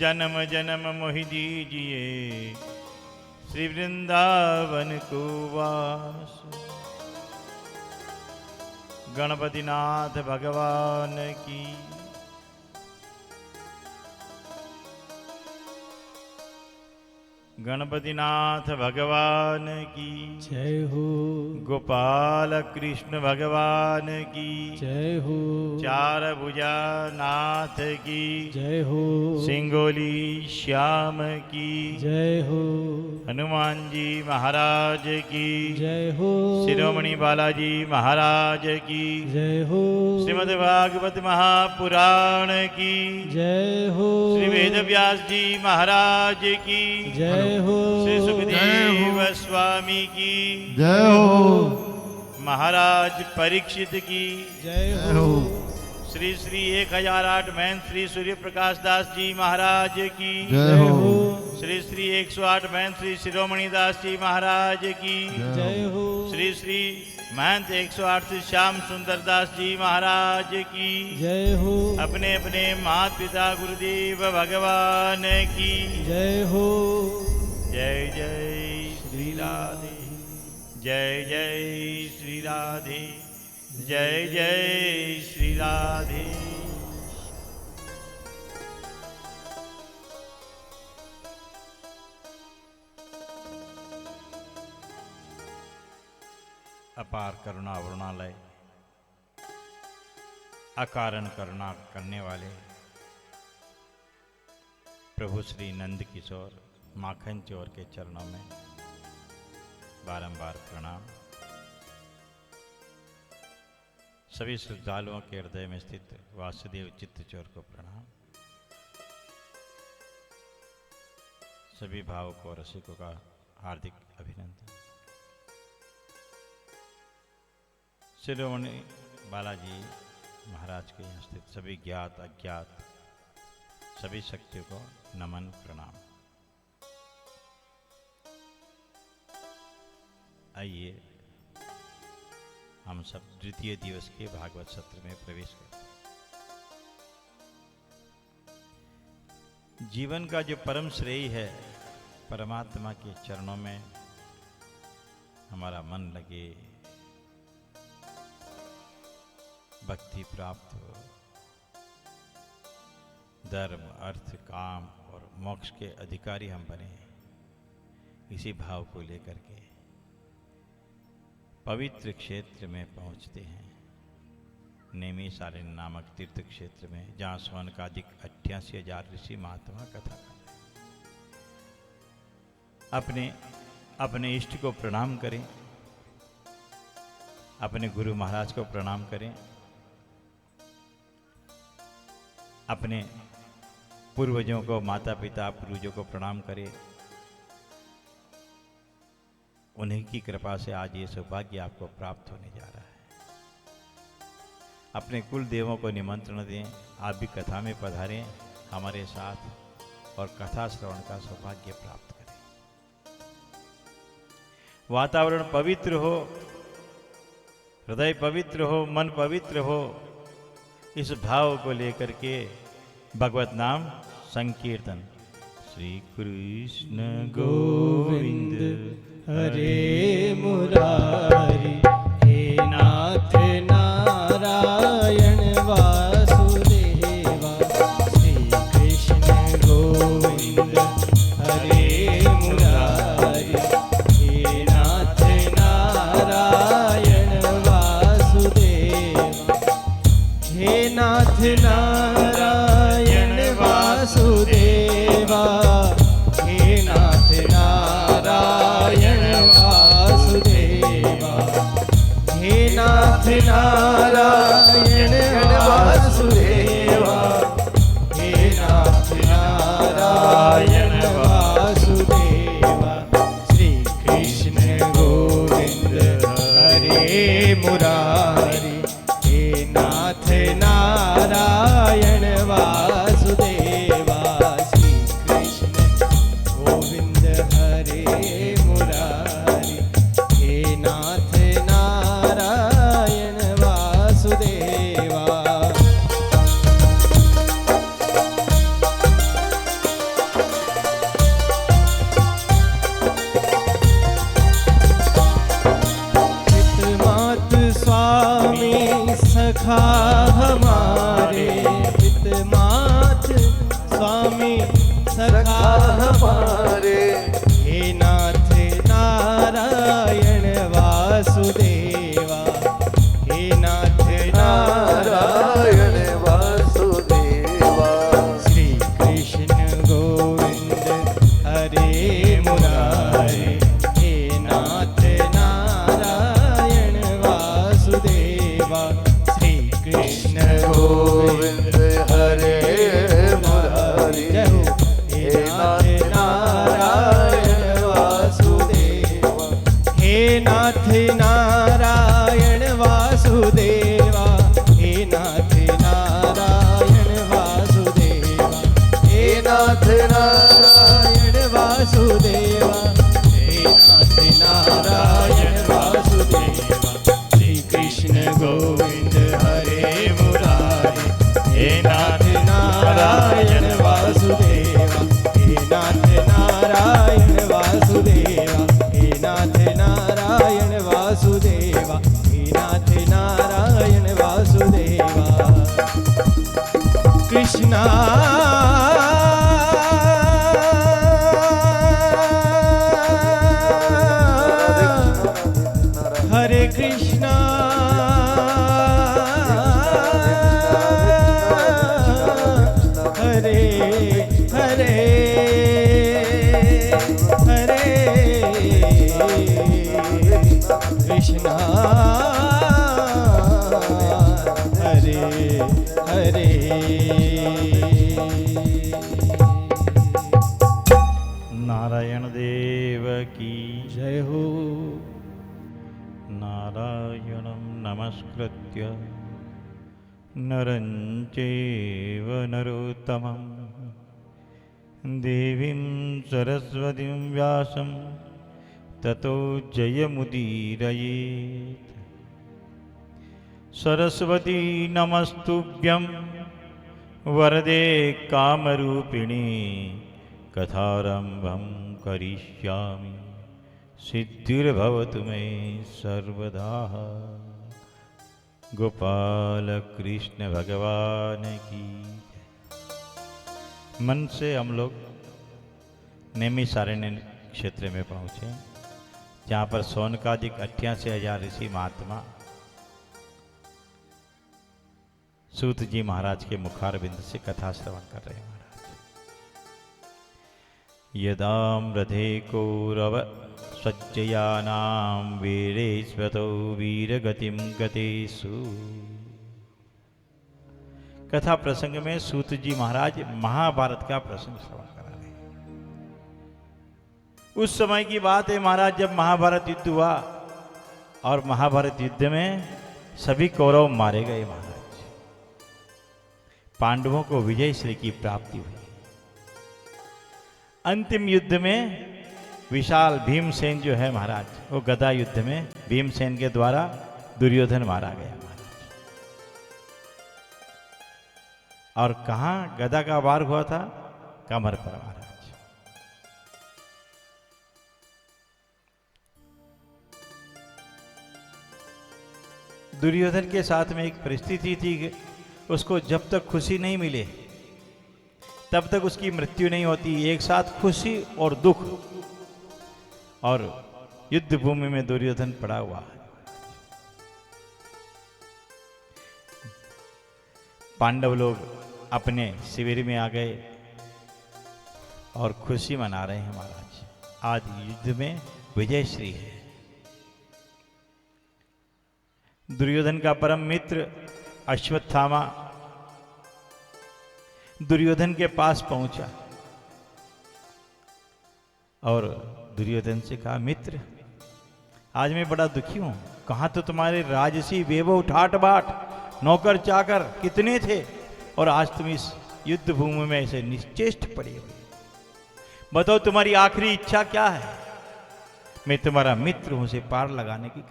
जन्म जन्म मोहि दीजिए श्री वृंदावन को वास। गणपतिनाथ भगवान की गणपतिनाथ भगवान की जय हो। गोपाल कृष्ण भगवान की जय हो। चार भुजा नाथ की जय हो। सिंगोली श्याम की जय हो। हनुमान जी महाराज की जय हो। शिरोमणि बालाजी महाराज की जय हो। श्रीमद् भागवत महापुराण की जय हो। श्री वेद व्यास जी महाराज की जय हो। श्री सुखदेव स्वामी की जय हो। महाराज परीक्षित की जय हो। श्री श्री 1008 मैन श्री सूर्य प्रकाश दास जी महाराज की जय हो। श्री श्री 108 मैन श्री शिरोमणि दास जी महाराज की जय हो। श्री श्री महंत 108 श्री श्याम सुंदर दास जी महाराज की जय हो। अपने अपने माता पिता गुरुदेव भगवान की जय हो। जय जय श्री राधे जय जय श्री राधे जय जय श्री राधे। अपार करुणा वरुणालय अकारण करुणा करने वाले प्रभु श्री नंद किशोर माखन चोर के चरणों में बारंबार प्रणाम। सभी श्रद्धालुओं के हृदय में स्थित वासुदेव चित्तचोर को प्रणाम। सभी भावुकों और रसिकों का हार्दिक अभिनंदन। शिरोमणि बालाजी महाराज के यहाँ स्थित सभी ज्ञात अज्ञात सभी शक्तियों को नमन प्रणाम। आइए हम सब द्वितीय दिवस के भागवत सत्र में प्रवेश करते हैं। जीवन का जो परम श्रेय है परमात्मा के चरणों में हमारा मन लगे, भक्ति प्राप्त हो, धर्म अर्थ काम और मोक्ष के अधिकारी हम बने, इसी भाव को लेकर के पवित्र क्षेत्र में पहुंचते हैं। नैमिषारण्य नामक तीर्थ क्षेत्र में जहाँ स्वर्ण का अधिक 88,000 ऋषि महात्मा कथा करते हैं। अपने अपने इष्ट को प्रणाम करें, अपने गुरु महाराज को प्रणाम करें, अपने पूर्वजों को माता पिता पूर्वजों को प्रणाम करें। उन्हीं की कृपा से आज ये सौभाग्य आपको प्राप्त होने जा रहा है। अपने कुल देवों को निमंत्रण दें, आप भी कथा में पधारें हमारे साथ और कथा श्रवण का सौभाग्य प्राप्त करें। वातावरण पवित्र हो, हृदय पवित्र हो, मन पवित्र हो, इस भाव को लेकर के भगवत नाम संकीर्तन। श्री कृष्ण गोविंद हरे मुरारी, हे नाथ नारायण वासुदेवा। श्री कृष्ण गोविंद हरे मुरारी, हे नाथ नारायण वासुदेवा। हे नाथ नारायण वासुदेवा, हे नाथ नारायण वासुदेवा। हे नाथ नारायण वासुदेवा, हे नाथ नारायण नाथ नारायण वासुदेवा, हे नाथ नारायण वासुदेवा, श्री कृष्ण गोविंद हरे मुरारे, हे नाथ नारायण वासुदेवा, हे नाथ नारायण वासुदेवा, हे नाथ नारायण वासुदेवा, हे नाथ नारायण वासुदेवा। कृष्णा हरे कृष्णा हरे हरे हरे कृष्णा हरे हरे। नारायण देव की जय हो। नारायणं नमस्कृत्य नरं चैव नरोत्तमं देवीं सरस्वतीं व्यासं ततो जयमुदीरयेत्। सरस्वती नमस्तुभ्यं वरदे कामरूपिणी, कथारम्भं करिष्यामि सिद्धिर्भवतु मे सर्वदा। गोपाल कृष्ण भगवान की। मन से हम लोग नैमिषारण्य क्षेत्र में पहुँचे, जहाँ पर सौनकादिक 88,000 ऋषि महात्मा सूत जी महाराज के मुखारविंद से कथा श्रवण कर रहे हैं। महाराज यदाम्रधे कौरव सज्जयानां वीरेश्वतो वीरगतिं गतेषु। कथा प्रसंग में सूत जी महाराज महाभारत का प्रसंग श्रवण करा रहे हैं। उस समय की बात है महाराज, जब महाभारत युद्ध हुआ और महाभारत युद्ध में सभी कौरव मारे गए। महाराज पांडवों को विजय श्री की प्राप्ति हुई। अंतिम युद्ध में विशाल भीमसेन जो है महाराज, वो गदा युद्ध में भीमसेन के द्वारा दुर्योधन मारा गया महाराज। और कहाँ गदा का वार हुआ था? कमर पर महाराज। दुर्योधन के साथ में एक परिस्थिति थी, उसको जब तक खुशी नहीं मिले तब तक उसकी मृत्यु नहीं होती। एक साथ खुशी और दुख, और युद्ध भूमि में दुर्योधन पड़ा हुआ है। पांडव लोग अपने शिविर में आ गए और खुशी मना रहे हैं महाराज। आज युद्ध में विजयश्री है। दुर्योधन का परम मित्र अश्वत्थामा दुर्योधन के पास पहुंचा और दुर्योधन से कहा, मित्र आज मैं बड़ा दुखी हूं। कहां तो तुम्हारे राजसी वैभव ठाट बाट नौकर चाकर कितने थे, और आज तुम इस युद्ध भूमि में ऐसे निश्चेष्ट पड़े हुए। बताओ तुम्हारी आखिरी इच्छा क्या है? मैं तुम्हारा मित्र हूं, उसे पार लगाने की।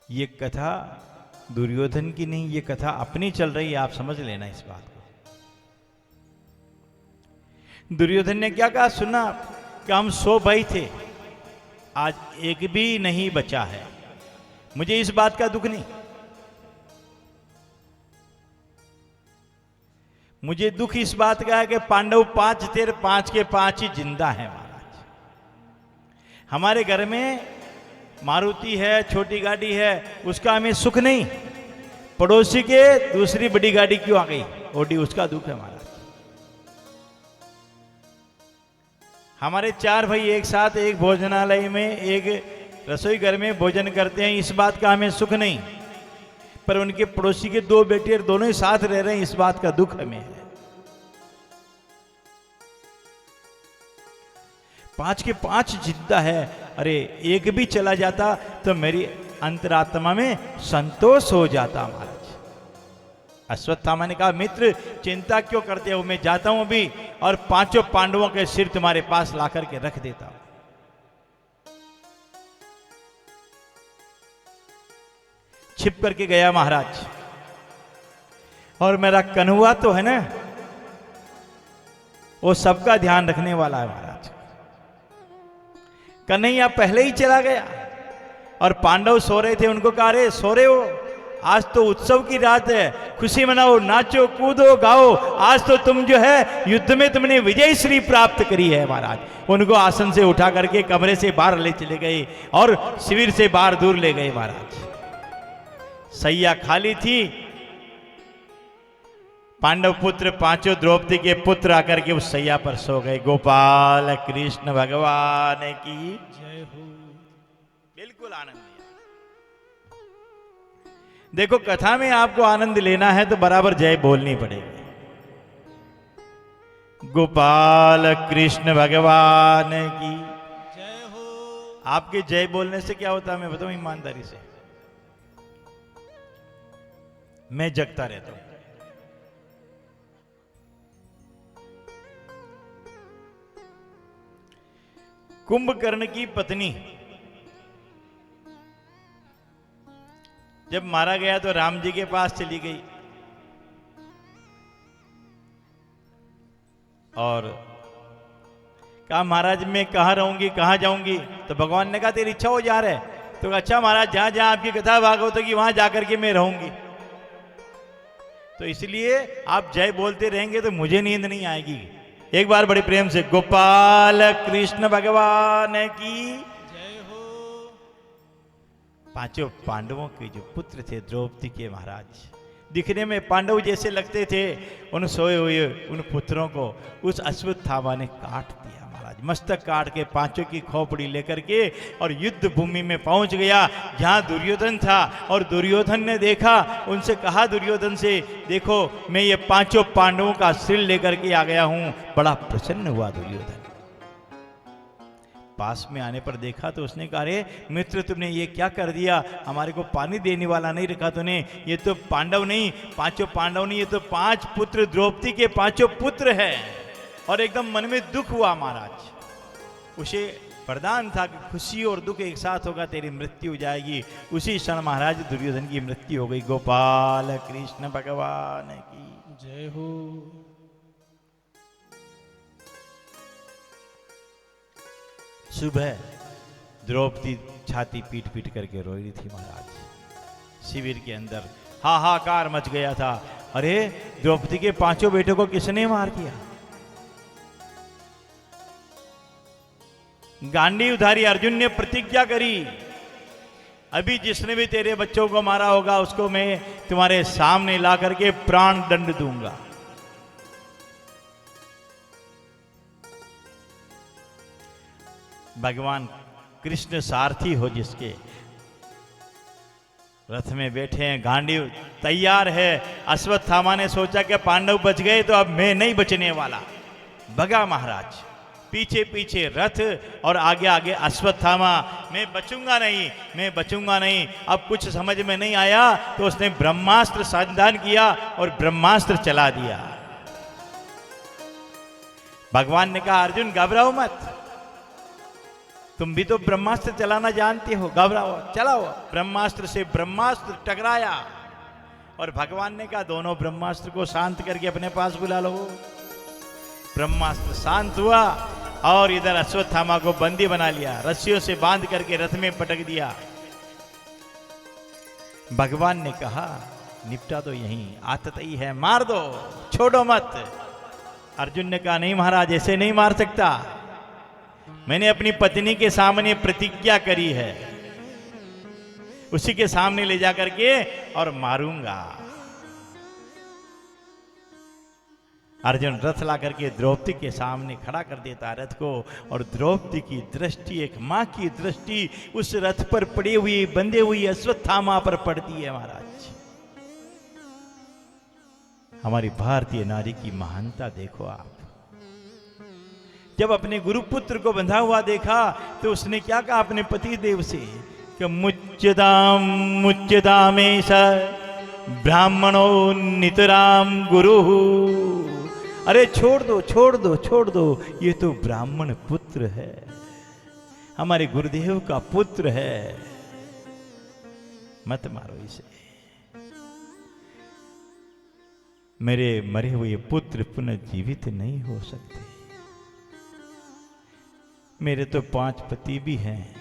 ये कथा दुर्योधन की नहीं, ये कथा अपनी चल रही है। आप समझ लेना इस बात को। दुर्योधन ने क्या कहा सुना कि हम 100 भाई थे, आज एक भी नहीं बचा है। मुझे इस बात का दुख नहीं, मुझे दुख इस बात का है कि पांडव 5 थे, 5 के 5 ही जिंदा हैं महाराज। हमारे घर में मारुति है, छोटी गाड़ी है, उसका हमें सुख नहीं। पड़ोसी के दूसरी बड़ी गाड़ी क्यों आ गई, ओडी, उसका दुख है महाराज। हमारे 4 भाई एक साथ एक भोजनालय में, एक रसोई घर में भोजन करते हैं, इस बात का हमें सुख नहीं। पर उनके पड़ोसी के 2 बेटे दोनों ही साथ रह रहे हैं, इस बात का दुख हमें है। 5 के 5 जिंदा है। अरे एक भी चला जाता तो मेरी अंतरात्मा में संतोष हो जाता महाराज। अश्वत्थामा ने कहा, मित्र चिंता क्यों करते हो, मैं जाता हूं अभी और 5 पांडवों के सिर तुम्हारे पास ला करके रख देता हूं। छिप करके गया महाराज, और मेरा कन्हुआ तो है ना, वो सबका ध्यान रखने वाला है महाराज। कन्हैया पहले ही चला गया और पांडव सो रहे थे, उनको कहा, अरे सो रहे हो, आज तो उत्सव की रात है, खुशी मनाओ, नाचो कूदो गाओ, आज तो तुम जो है युद्ध में तुमने विजय श्री प्राप्त करी है महाराज। उनको आसन से उठा करके कमरे से बाहर ले चले गए और शिविर से बाहर दूर ले गए महाराज। सैया खाली थी, पांडव पुत्र 5 द्रौपदी के पुत्र आकर के उस सैया पर सो गए। गोपाल कृष्ण भगवान की जय हो। बिल्कुल आनंद लिया। देखो, कथा में आपको आनंद लेना है तो बराबर जय बोलनी पड़ेगी। गोपाल कृष्ण भगवान की जय हो। आपके जय बोलने से क्या होता है मैं बताऊं ईमानदारी से, मैं जगता रहता हूं। कुंभकर्ण की पत्नी जब मारा गया तो राम जी के पास चली गई और कहा, महाराज मैं कहाँ रहूंगी, कहाँ जाऊंगी। तो भगवान ने कहा, तेरी इच्छा हो जा रहा है तो अच्छा महाराज, जहां जहां आपकी कथा भागवत की वहां जाकर के मैं रहूंगी। तो इसलिए आप जय बोलते रहेंगे तो मुझे नींद नहीं आएगी। एक बार बड़े प्रेम से गोपाल कृष्ण भगवान की जय हो। 5 पांडवों के जो पुत्र थे द्रौपदी के महाराज, दिखने में पांडव जैसे लगते थे, उन सोए हुए उन पुत्रों को उस अश्वत्थामा ने काट दिया महाराज। मस्तक काट के 5 की खोपड़ी लेकर के और युद्ध भूमि में पहुंच गया जहां दुर्योधन था। और दुर्योधन ने देखा, उनसे कहा दुर्योधन से, देखो मैं ये 5 पांडवों का सिर लेकर के आ गया हूं। बड़ा प्रसन्न हुआ दुर्योधन। पास में आने पर देखा तो उसने कहा, अरे मित्र तुमने ये क्या कर दिया, हमारे को पानी देने वाला नहीं रखा तूने। ये तो पांडव नहीं, 5 पांडव नहीं, ये तो 5 पुत्र द्रौपदी के 5 पुत्र हैं। और एकदम मन में दुख हुआ महाराज। उसे वरदान था कि खुशी और दुख एक साथ होगा, तेरी मृत्यु हो जाएगी। उसी क्षण महाराज दुर्योधन की मृत्यु हो गई। गोपाल कृष्ण भगवान की जय हो। सुबह द्रौपदी छाती पीट पीट करके रो रही थी महाराज। शिविर के अंदर हाहाकार मच गया था। अरे द्रौपदी के 5 बेटों को किसने मार दिया? गांडीवधारी अर्जुन ने प्रतिज्ञा करी, अभी जिसने भी तेरे बच्चों को मारा होगा उसको मैं तुम्हारे सामने ला करके प्राण दंड दूंगा। भगवान कृष्ण सारथी हो जिसके, रथ में बैठे हैं, गांडीव तैयार है। अश्वत्थामा ने सोचा कि पांडव बच गए तो अब मैं नहीं बचने वाला। भगा महाराज, पीछे पीछे रथ और आगे आगे अश्वत्थामा। मैं बचूंगा नहीं, मैं बचूंगा नहीं। अब कुछ समझ में नहीं आया तो उसने ब्रह्मास्त्र संधान किया और ब्रह्मास्त्र चला दिया। भगवान ने कहा, अर्जुन घबराओ मत, तुम भी तो ब्रह्मास्त्र चलाना जानते हो, घबराओ, चलाओ। ब्रह्मास्त्र से ब्रह्मास्त्र टकराया और भगवान ने कहा, दोनों ब्रह्मास्त्र को शांत करके अपने पास बुला लो। ब्रह्मास्त्र शांत हुआ और इधर अश्वत्थामा को बंदी बना लिया, रस्सियों से बांध करके रथ में पटक दिया। भगवान ने कहा, निपटा दो यहीं, आतताई है, मार दो, छोड़ो मत। अर्जुन ने कहा, नहीं महाराज, ऐसे नहीं मार सकता, मैंने अपनी पत्नी के सामने प्रतिज्ञा करी है, उसी के सामने ले जा करके और मारूंगा। अर्जुन रथ ला करके द्रौपदी के सामने खड़ा कर देता रथ को, और द्रौपदी की दृष्टि, एक मां की दृष्टि उस रथ पर पड़ी हुई बंधे हुई अश्वत्थामा पर पड़ती है महाराज। हमारी भारतीय नारी की महानता देखो आप। जब अपने गुरुपुत्र को बंधा हुआ देखा तो उसने क्या कहा अपने पति देव से कि मुच्यताम मुच्यतामेश ब्राह्मणो नितराम गुरु। अरे छोड़ दो छोड़ दो छोड़ दो, ये तो ब्राह्मण पुत्र है, हमारे गुरुदेव का पुत्र है, मत मारो इसे। मेरे मरे हुए पुत्र पुनर्जीवित नहीं हो सकते। मेरे तो 5 पति भी हैं,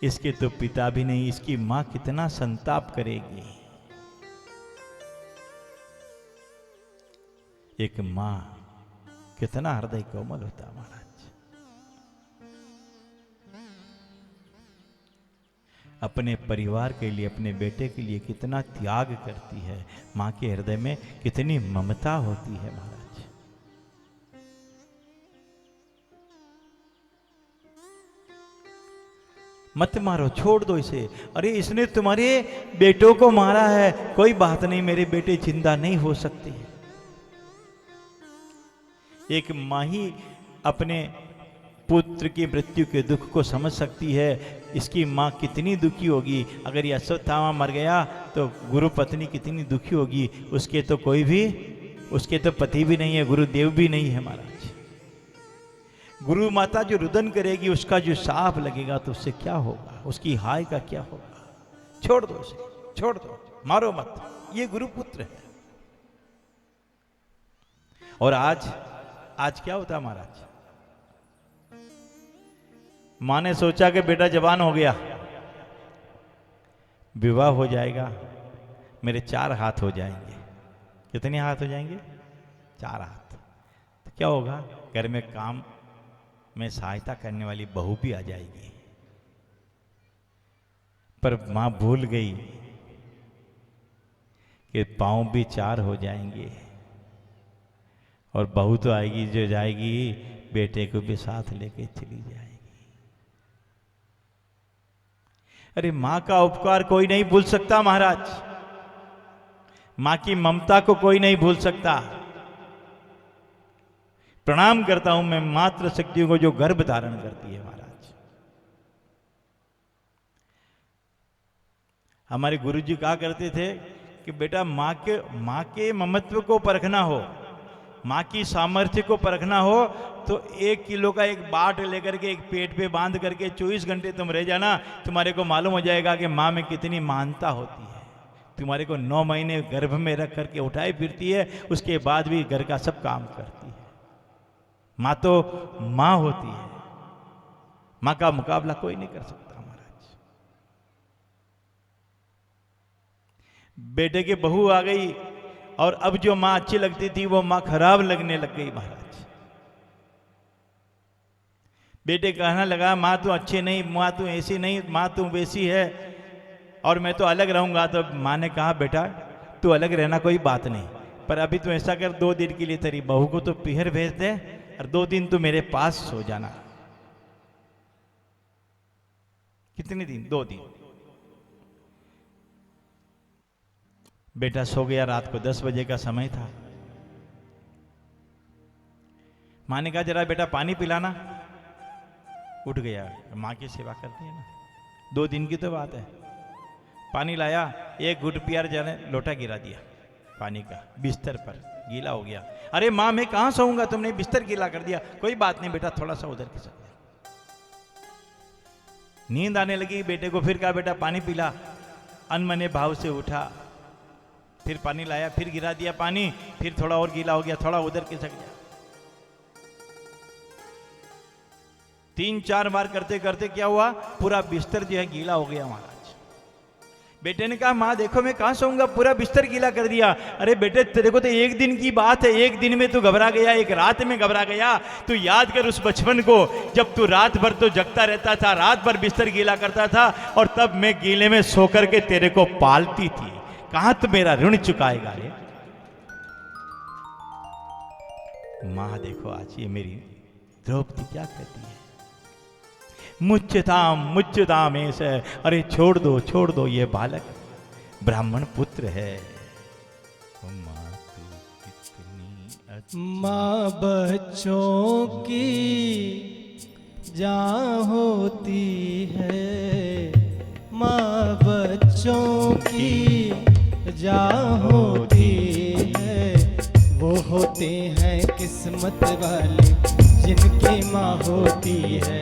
इसके तो पिता भी नहीं, इसकी मां कितना संताप करेगी। एक मां कितना हृदय कोमल होता महाराज। अपने परिवार के लिए, अपने बेटे के लिए कितना त्याग करती है। मां के हृदय में कितनी ममता होती है महाराज। मत मारो, छोड़ दो इसे। अरे इसने तुम्हारे बेटों को मारा है, कोई बात नहीं, मेरे बेटे जिंदा नहीं हो सकते। एक मां ही अपने पुत्र की मृत्यु के दुख को समझ सकती है। इसकी मां कितनी दुखी होगी। अगर ये अश्वत्थामा मर गया तो गुरु पत्नी कितनी दुखी होगी। उसके तो कोई भी, उसके तो पति भी नहीं है, गुरुदेव भी नहीं है महाराज। गुरु माता जो रुदन करेगी, उसका जो साफ लगेगा तो उससे क्या होगा, उसकी हाय का क्या होगा। छोड़ दो उसे, छोड़ दो, मारो मत, ये गुरुपुत्र है। और आज क्या होता महाराज, मां ने सोचा कि बेटा जवान हो गया, विवाह हो जाएगा, मेरे 4 हाथ हो जाएंगे। कितने हाथ हो जाएंगे? 4 हाथ। तो क्या होगा, घर में काम में सहायता करने वाली बहू भी आ जाएगी। पर मां भूल गई कि पांव भी 4 हो जाएंगे, और बहू तो आएगी जो जाएगी, बेटे को भी साथ लेके चली जाएगी। अरे मां का उपकार कोई नहीं भूल सकता महाराज, मां की ममता को कोई नहीं भूल सकता। प्रणाम करता हूं मैं मातृ शक्तियों को जो गर्भ धारण करती है महाराज। हमारे गुरुजी कहा करते थे कि बेटा मां के ममत्व को परखना हो, मां की सामर्थ्य को परखना हो, तो 1 किलो का एक बाट लेकर के एक पेट पे बांध करके 24 घंटे तुम रह जाना, तुम्हारे को मालूम हो जाएगा कि मां में कितनी महानता होती है। तुम्हारे को 9 महीने गर्भ में रख करके उठाई फिरती है, उसके बाद भी घर का सब काम करती है। मां तो मां होती है, मां का मुकाबला कोई नहीं कर सकता महाराज। बेटे की बहू आ गई, और अब जो मां अच्छी लगती थी वो मां खराब लगने लग गई महाराज। बेटे कहना लगा मां तू अच्छी नहीं, मां तू ऐसी नहीं, मां तू वैसी है, और मैं तो अलग रहूंगा। तो मां ने कहा बेटा तू अलग रहना कोई बात नहीं, पर अभी तू ऐसा कर, 2 दिन के लिए तेरी बहू को तो पीहर भेज दे, और 2 दिन तू मेरे पास सो जाना। कितने दिन? 2 दिन। बेटा सो गया। रात को 10 बजे का समय था। मां ने कहा जरा बेटा पानी पिलाना। उठ गया, मां की सेवा करती है ना, 2 दिन की तो बात है। पानी लाया, 1 घुट पिया, जाने लोटा गिरा दिया पानी का बिस्तर पर, गीला हो गया। अरे मां मैं कहां सोऊंगा, तुमने बिस्तर गीला कर दिया। कोई बात नहीं बेटा, थोड़ा सा उधर खिसक गया। नींद आने लगी बेटे को, फिर कहा बेटा पानी पिला। अनमने भाव से उठा, फिर पानी लाया, फिर गिरा दिया पानी, फिर थोड़ा और गीला हो गया, थोड़ा उधर खिसक गया। 3-4 बार करते करते क्या हुआ, पूरा बिस्तर जो है गीला हो गया महाराज। बेटे ने कहा मां देखो मैं कहां सोऊंगा, पूरा बिस्तर गीला कर दिया। अरे बेटे तेरे को तो 1 दिन की बात है, 1 दिन में तू घबरा गया, 1 रात में घबरा गया। तू याद कर उस बचपन को, जब तू रात भर तो जगता रहता था, रात भर बिस्तर गीला करता था, और तब मैं गीले में सो करके तेरे को पालती थी। कहां तू मेरा ऋण चुकाएगा रे। मां देखो आज ये मेरी द्रौपदी क्या कहती है, मुच्यताम ऐसे। अरे छोड़ दो ये बालक ब्राह्मण पुत्र है। मां तू कितनी अच्छी, माँ बच्चों की जान होती है, माँ बच्चों की जा होती है, वो होते हैं किस्मत वाले जिनकी माँ होती है,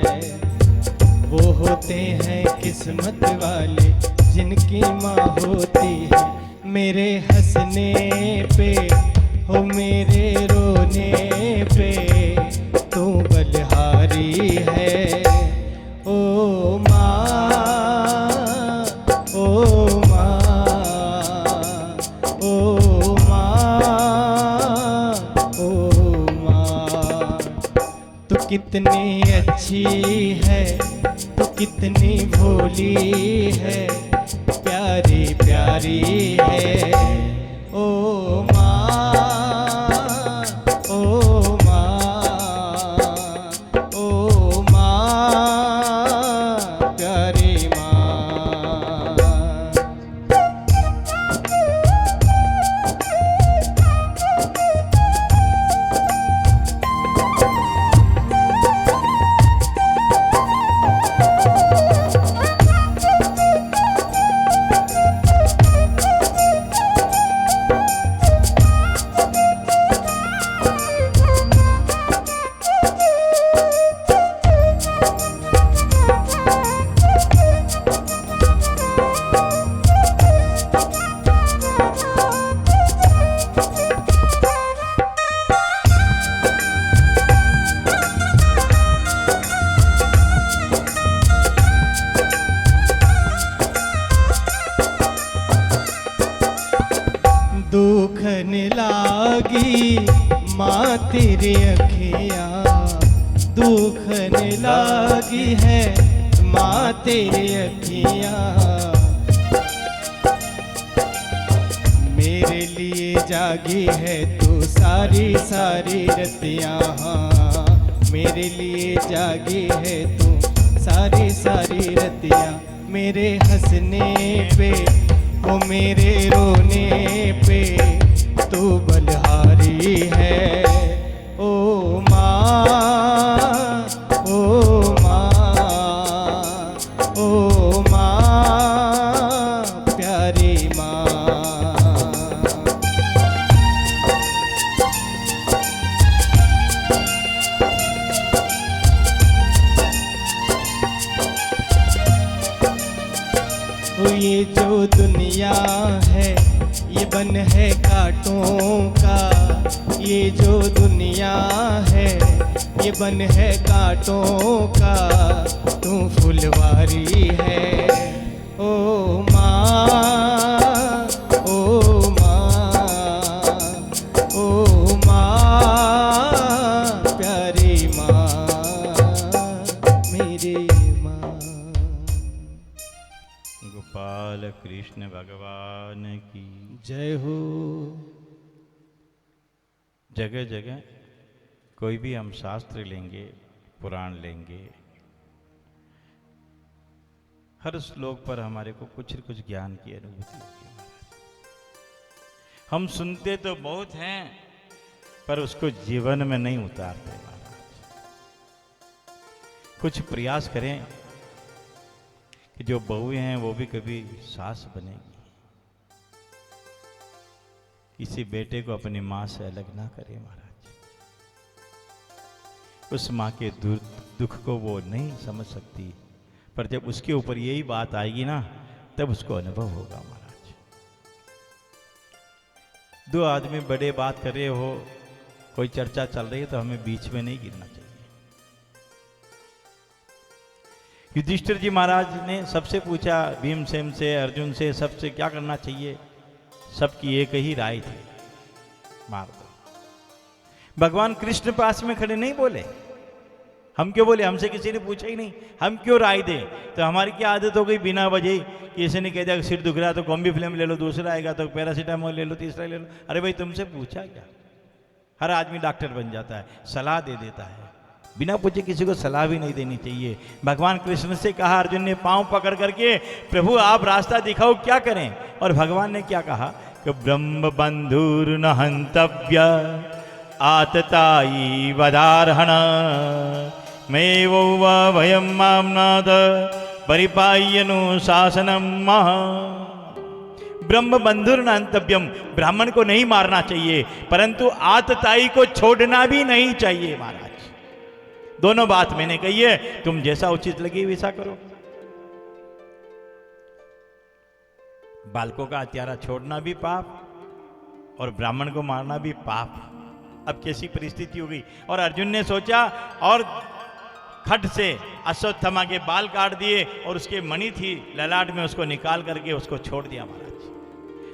वो होते हैं किस्मत वाले जिनकी माँ होती है। मेरे हंसने पे हो मेरे रोने पे तू बलिहारी है, ओ माँ, ओ माँ, ओ माँ, ओ माँ। तू कितनी अच्छी है, तू कितनी भोली है, प्यारी प्यारी है, ओ माँ, ओ माँ, ओ माँ, प्यारी माँ। दुखन लागी माँ तेरी अखियाँ, दुखन लागी है माँ तेरी अखियाँ, मेरे लिए जागी है तू सारी सारी रतियाँ, मेरे लिए जागी है तू सारी सारी रतियाँ। मेरे हंसने पे ओ मेरे रोने पे तू बलिहारी है, ओ माँ, ओ माँ, ओ माँ, प्यारी माँ। ये जो दुनिया है ये बन है कांटों का, ये जो दुनिया है ये बन है कांटों का, तू फुलवारी है, ओ माँ, ओ माँ, ओ माँ, प्यारी माँ, मेरी माँ। गोपाल कृष्ण भगवान की जय हो। जगह जगह कोई भी हम शास्त्र लेंगे, पुराण लेंगे, हर श्लोक पर हमारे को कुछ न कुछ ज्ञान की अनुभूति होती है महाराज। हम सुनते तो बहुत हैं पर उसको जीवन में नहीं उतारते महाराज। कुछ प्रयास करें कि जो बहुएं हैं वो भी कभी सास बनेगी, किसी बेटे को अपनी माँ से अलग ना करे महाराज। उस माँ के दुख को वो नहीं समझ सकती, पर जब उसके ऊपर यही बात आएगी ना तब उसको अनुभव होगा महाराज। दो आदमी बड़े बात कर रहे हो, कोई चर्चा चल रही है तो हमें बीच में नहीं गिरना चाहिए। युधिष्ठिर जी महाराज ने सबसे पूछा, भीमसेन से, अर्जुन से, सबसे क्या करना चाहिए, सबकी एक ही राय थी, मार दो। भगवान कृष्ण पास में खड़े नहीं बोले, हम क्यों बोले, हमसे किसी ने पूछा ही नहीं, हम क्यों राय दें। तो हमारी क्या आदत हो गई, बिना वजह किसी ने कह दिया सिर दुख रहा तो कॉम्बी फिल्म ले लो, दूसरा आएगा तो पैरासीटामोल ले लो, तीसरा ले लो। अरे भाई तुमसे पूछा क्या। हर आदमी डॉक्टर बन जाता है, सलाह दे देता है, बिना पूछे किसी को सलाह भी नहीं देनी चाहिए। भगवान कृष्ण से कहा, अर्जुन ने पांव पकड़ करके, प्रभु आप रास्ता दिखाओ क्या करें। और भगवान ने क्या कहा कि ब्रह्म बंधुर न हंतव्य आतताई वदारहण मैं वो भयम मामनाद परिपायनुशासनम ब्रह्म बंधुर अंतव्यम, ब्राह्मण को नहीं मारना चाहिए, परंतु आतताई को छोड़ना भी नहीं चाहिए महाराज। दोनों बात मैंने कही है, तुम जैसा उचित लगे वैसा करो। बालकों का हत्यारा छोड़ना भी पाप और ब्राह्मण को मारना भी पाप। अब कैसी परिस्थिति हो गई। और अर्जुन ने सोचा और खट से अश्वत्थामा के बाल काट दिए और उसके मणि थी ललाट में, उसको निकाल करके उसको छोड़ दिया महाराज।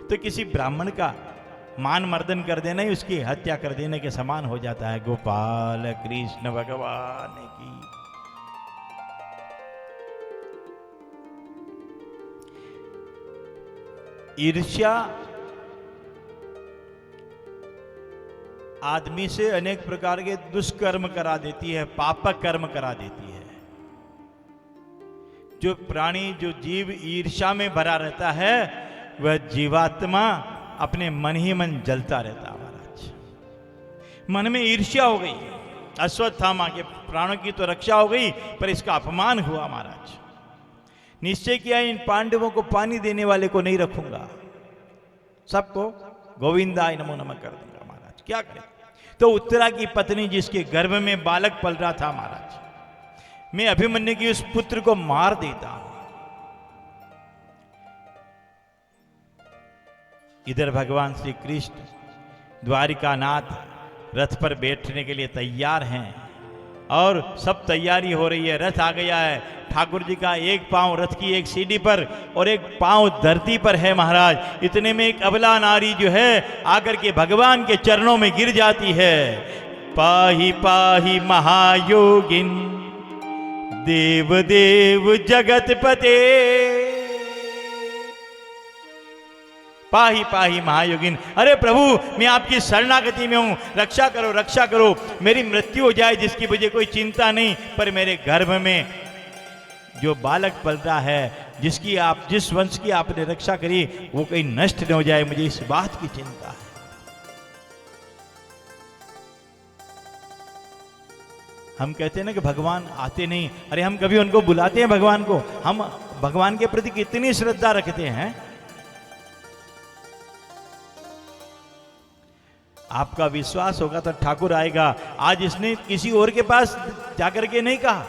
तो किसी ब्राह्मण का मान मर्दन कर देना ही उसकी हत्या कर देने के समान हो जाता है। गोपाल कृष्ण भगवान की। ईर्ष्या आदमी से अनेक प्रकार के दुष्कर्म करा देती है, पापक कर्म करा देती है। जो प्राणी, जो जीव ईर्ष्या में भरा रहता है, वह जीवात्मा अपने मन ही मन जलता रहता है महाराज। मन में ईर्ष्या हो गई। अश्वत्थामा के प्राणों की तो रक्षा हो गई, पर इसका अपमान हुआ महाराज। निश्चय किया इन पांडवों को पानी देने वाले को नहीं रखूंगा, सबको गोविंदाय नमो नमः कर दूंगा महाराज। क्या करें। तो उत्तरा की पत्नी जिसके गर्भ में बालक पल रहा था महाराज, मैं अभिमन्यु की उस पुत्र को मार देता हूं। इधर भगवान श्री कृष्ण द्वारिकानाथ रथ पर बैठने के लिए तैयार हैं और सब तैयारी हो रही है। रथ आ गया है। ठाकुर जी का एक पांव रथ की एक सीढ़ी पर और एक पांव धरती पर है महाराज। इतने में एक अबला नारी जो है आकर के भगवान के चरणों में गिर जाती है। पाहि पाहि महायोगिन देव देव जगतपते, पाही पाही महायोगिन। अरे प्रभु, मैं आपकी शरणागति में हूं, रक्षा करो रक्षा करो। मेरी मृत्यु हो जाए जिसकी मुझे कोई चिंता नहीं, पर मेरे गर्भ में जो बालक पल रहा है, जिस वंश की आपने रक्षा करी, वो कहीं नष्ट न हो जाए, मुझे इस बात की चिंता है। हम कहते हैं ना कि भगवान आते नहीं। अरे हम कभी उनको बुलाते हैं भगवान को? हम भगवान के प्रति कितनी श्रद्धा रखते हैं। आपका विश्वास होगा तो ठाकुर आएगा। आज इसने किसी और के पास जाकर के नहीं कहा।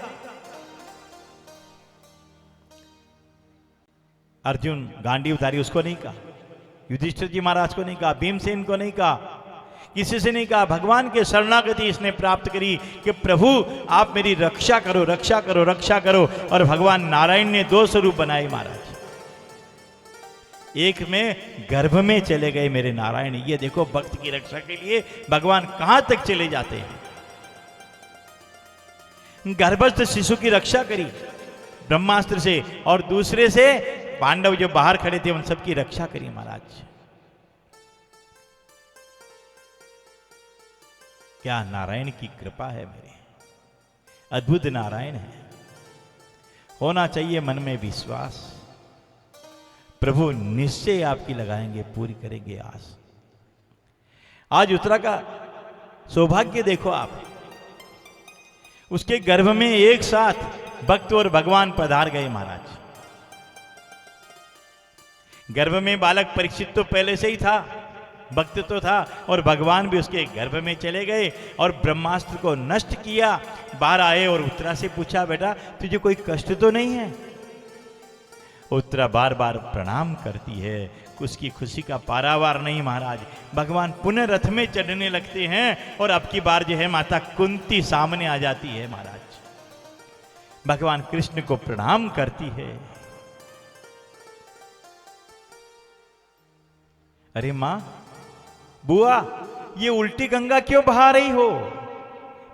अर्जुन गांडी उतारी, उसको नहीं कहा। युधिष्ठिर जी महाराज को नहीं कहा। भीमसेन को नहीं कहा। किसी से नहीं कहा। भगवान के शरणागति इसने प्राप्त करी कि प्रभु आप मेरी रक्षा करो रक्षा करो रक्षा करो। और भगवान नारायण ने दो स्वरूप बनाए महाराज। एक में गर्भ में चले गए मेरे नारायण। ये देखो भक्त की रक्षा के लिए भगवान कहां तक चले जाते हैं। गर्भस्थ शिशु की रक्षा करी ब्रह्मास्त्र से, और दूसरे से पांडव जो बाहर खड़े थे उन सबकी रक्षा करी महाराज। क्या नारायण की कृपा है मेरे, अद्भुत नारायण है। होना चाहिए मन में विश्वास। प्रभु निश्चय आपकी लगाएंगे, पूरी करेंगे आस। आज उत्तरा का सौभाग्य देखो आप। उसके गर्भ में एक साथ भक्त और भगवान पधार गए महाराज। गर्भ में बालक परीक्षित तो पहले से ही था, भक्त तो था, और भगवान भी उसके गर्भ में चले गए और ब्रह्मास्त्र को नष्ट किया। बाहर आए और उत्तरा से पूछा, बेटा तुझे कोई कष्ट तो नहीं है? उत्तरा बार बार प्रणाम करती है। उसकी खुशी का पारावार नहीं महाराज। भगवान पुनः रथ में चढ़ने लगते हैं और अब की बार जो है माता कुंती सामने आ जाती है महाराज। भगवान कृष्ण को प्रणाम करती है। अरे मां, बुआ, ये उल्टी गंगा क्यों बहा रही हो?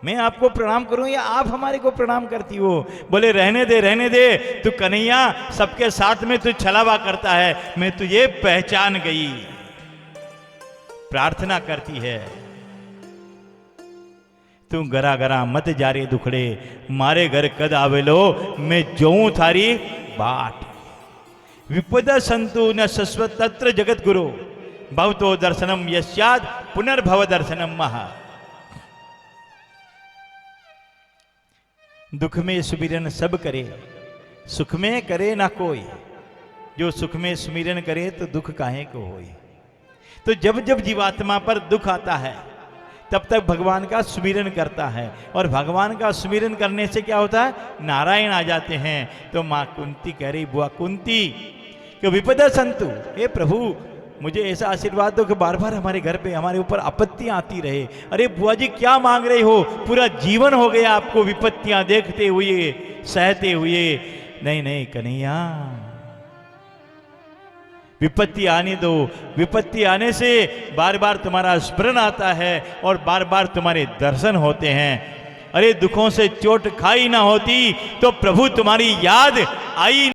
मैं आपको प्रणाम करूं या आप हमारे को प्रणाम करती हो? बोले रहने दे तू कन्हैया सबके साथ में तू छलावा करता है, मैं तुझे पहचान गई। प्रार्थना करती है, तू गरा गरा मत जारे दुखड़े, मारे घर कद आवेलो, मैं जोऊं थारी बाट। विपदा संतु न शश्वत तत्र जगत गुरु, भवतो दर्शनम यस्याद पुनर्भव दर्शनम महा। दुख में सुबिरन सब करे, सुख में करे ना कोई, जो सुख में सुमिरन करे तो दुख काहे को होई। तो जब जब जीवात्मा पर दुख आता है तब तक भगवान का सुमिरन करता है, और भगवान का सुमिरन करने से क्या होता है, नारायण आ जाते हैं। तो माँ कुंती कह रही, बुआ कुंती कि विपदा संतु, हे प्रभु मुझे ऐसा आशीर्वाद दो कि बार बार हमारे घर पे हमारे ऊपर आपत्तियां आती रहे। अरे बुआ जी क्या मांग रहे हो, पूरा जीवन हो गया आपको विपत्तियां देखते हुए, सहते हुए। नहीं नहीं कन्हैया, विपत्ति आने दो। विपत्ति आने से बार बार तुम्हारा स्मरण आता है और बार बार तुम्हारे दर्शन होते हैं। अरे दुखों से चोट खाई ना होती तो प्रभु तुम्हारी याद आई